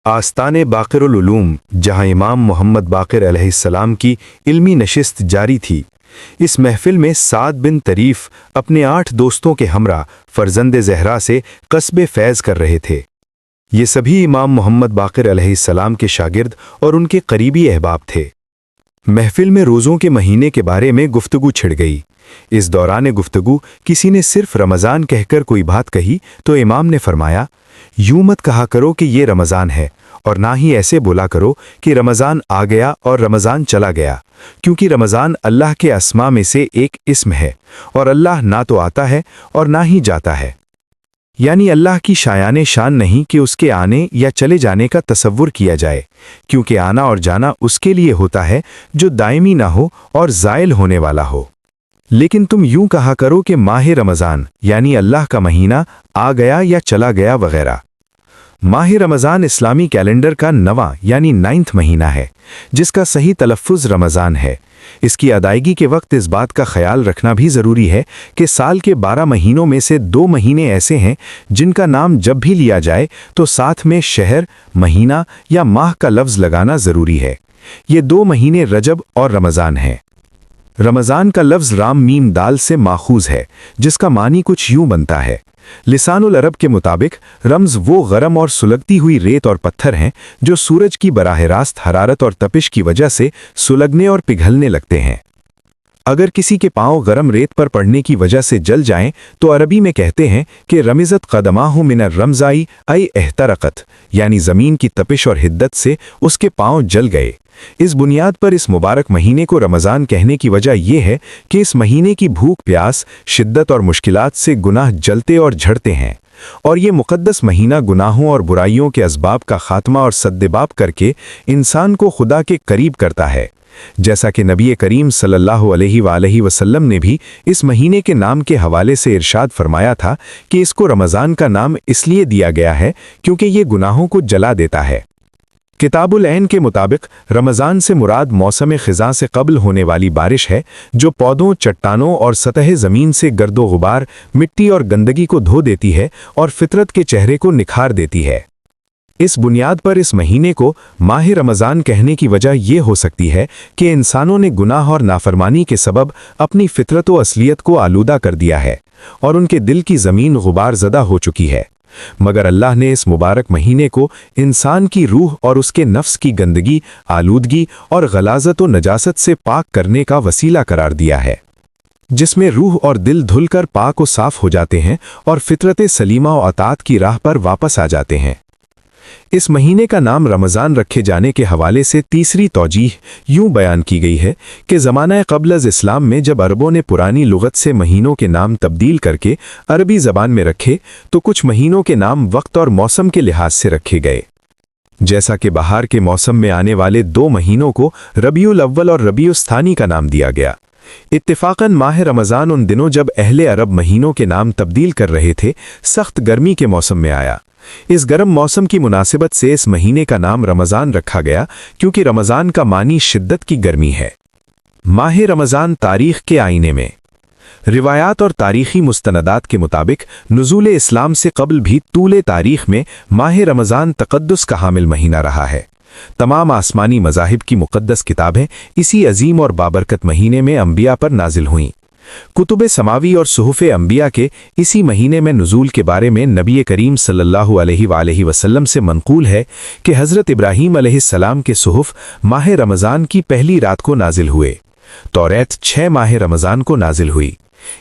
आस्ताने बाक़िरुल उलूम, जहाँ इमाम मोहम्मद बाक़िर अलैहिस्सलाम की इल्मी नशिस्त जारी थी। इस महफिल में साद बिन तरीफ अपने 8 दोस्तों के हमरा फर्जंद ज़हरा से कस्बे फैज़ कर रहे थे। ये सभी इमाम मोहम्मद बाक़िर अलैहिस्सलाम के शागिर्द और उनके करीबी अहबाब थे। महफिल में रोज़ों के महीने के बारे में गुफ्तगू छिड़ गई। इस दौरान गुफ्तगू किसी ने सिर्फ रमज़ान कहकर कोई बात कही तो इमाम ने फरमाया, यूं मत कहा करो कि ये रमज़ान है, और ना ही ऐसे बोला करो कि रमज़ान आ गया और रमज़ान चला गया, क्योंकि रमज़ान अल्लाह के अस्मा में से एक इस्म है और अल्लाह ना तो आता है और ना ही जाता है। यानी अल्लाह की शायाने शान नहीं कि उसके आने या चले जाने का तसव्वुर किया जाए, क्योंकि आना और जाना उसके लिए होता है जो दायमी ना हो और ज़ाइल होने वाला हो। लेकिन तुम यूं कहा करो कि माह रमज़ान यानी अल्लाह का महीना आ गया या चला गया वगैरह। माह रमज़ान इस्लामी कैलेंडर का 9वां यानी 9th महीना है, जिसका सही तलफ़्फ़ुज़ रमज़ान है। इसकी अदायगी के वक्त इस बात का ख्याल रखना भी ज़रूरी है कि साल के 12 महीनों में से 2 महीने ऐसे हैं जिनका नाम जब भी लिया जाए तो साथ में शहर, महीना या माह का लफ्ज़ लगाना ज़रूरी है। ये 2 महीने रजब और रमज़ान हैं। रमज़ान का लफ्ज़ राम मीम दाल से माखूज़ है, जिसका मानी कुछ यूं बनता है। लिसानुल अरब के मुताबिक रमज़ वो गरम और सुलगती हुई रेत और पत्थर हैं जो सूरज की बराह रास्त हरारत और तपिश की वजह से सुलगने और पिघलने लगते हैं। अगर किसी के पांव गरम रेत पर पड़ने की वजह से जल जाएं तो अरबी में कहते हैं कि रमिज़त क़दमाहु मिनर रमज़ाई आई एहतरक़त, यानी ज़मीन की तपिश और हिद्दत से उसके पांव जल गए। इस बुनियाद पर इस मुबारक महीने को रमज़ान कहने की वजह यह है कि इस महीने की भूख प्यास, शिद्दत और मुश्किलात से गुनाह जलते और झड़ते हैं, और ये मुक़द्दस महीना गुनाहों और बुराइयों के असबाब का खात्मा और सद्देबाब करके इंसान को खुदा के करीब करता है। जैसा कि नबी करीम सल्लल्लाहु अलैहि वसल्लम ने भी इस महीने के नाम के हवाले से इरशाद फरमाया था कि इसको रमज़ान का नाम इसलिए दिया गया है क्योंकि ये गुनाहों को जला देता है। किताबुल ऐन के मुताबिक रमज़ान से मुराद मौसम ख़िज़ां से कबल होने वाली बारिश है, जो पौधों, चट्टानों और सतह ज़मीन से गर्दो गुबार, मिट्टी और गंदगी को धो देती है और फितरत के चेहरे को निखार देती है। इस बुनियाद पर इस महीने को माह रमज़ान कहने की वजह यह हो सकती है कि इंसानों ने गुनाह और नाफरमानी के सबब अपनी फितरत व असलियत को आलूदा कर दिया है और उनके दिल की ज़मीन गुबार ज़दा हो चुकी है। मगर अल्लाह ने इस मुबारक महीने को इंसान की रूह और उसके नफ्स की गंदगी, आलूदगी और गलाजत व नजासत से पाक करने का वसीला करार दिया है, जिसमें रूह और दिल धुलकर पाक व साफ हो जाते हैं और फितरत सलीमा व अतात की राह पर वापस आ जाते हैं। इस महीने का नाम रमज़ान रखे जाने के हवाले से तीसरी तौजीह यूं बयान की गई है कि ज़माना क़ब्ल इस्लाम में जब अरबों ने पुरानी लुग़त से महीनों के नाम तब्दील करके अरबी ज़बान में रखे तो कुछ महीनों के नाम वक्त और मौसम के लिहाज से रखे गए। जैसा कि बहार के मौसम में आने वाले 2 महीनों को रबीउल अव्वल और रबीउल स्थानी का नाम दिया गया। इत्तिफ़ाक़न माह रमज़ान उन दिनों जब अहले अरब महीनों के नाम तब्दील कर रहे थे, सख्त गर्मी के मौसम में आया। इस गर्म मौसम की मुनासिबत से इस महीने का नाम रमज़ान रखा गया, क्योंकि रमज़ान का मानी शिद्दत की गर्मी है। माह रमज़ान तारीख़ के आईने में रिवायात और तारीख़ी मुस्तनदात के मुताबिक नुज़ूल इस्लाम से कबल भी तूले तारीख़ में माह रमज़ान तक़द्दुस का हामिल महीना रहा है। तमाम आसमानी मज़ाहिब की मुक़द्दस किताबें इसी अजीम और बाबरकत महीने में अंबिया पर नाजिल हुईं। कुतुब समावी और सुहुफ़े अंबिया के इसी महीने में नुज़ूल के बारे में नबी करीम सल्लल्लाहु अलैहि वसल्लम से मनक़ूल है कि हज़रत इब्राहीम अलैहिस्सलाम के सुहुफ़ माह रमज़ान की पहली रात को नाजिल हुए। तौरात 6 माह रमज़ान को नाजिल हुई।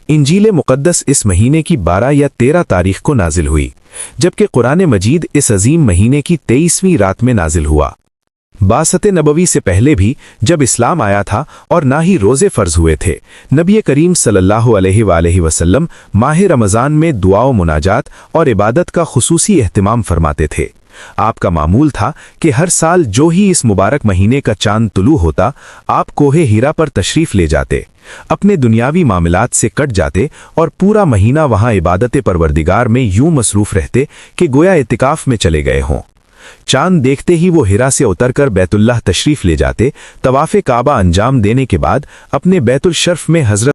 इंजील मुक़द्दस इस महीने की 12 या 13 तारीख़ को नाजिल हुई, जबकि कुरान मजीद इस अजीम महीने की 23वीं रात में नाजिल हुआ। बासत नबवी से पहले भी जब इस्लाम आया था और ना ही रोज़े फ़र्ज़ हुए थे, नबी करीम सल्लल्लाहु अलैहि वसल्लम माह रमज़ान में दुआ व मुनाजात और इबादत का खुसूसी एहतिमाम फरमाते थे। आपका मामूल था कि हर साल जो ही इस मुबारक महीने का चांद तुलू होता, आप कोहे हीरा पर तशरीफ़ ले जाते, अपने दुनियावी मामलात से कट जाते और पूरा महीना वहाँ इबादत परवरदिगार में यूं मसरूफ़ रहते कि गोया इतिकाफ़ में चले गए हों। चांद देखते ही वो हिरा से उतरकर बैतुल्लाह तशरीफ़ ले जाते। तवाफ़े काबा अंजाम देने के बाद अपने बैतुल शर्फ में हज़रत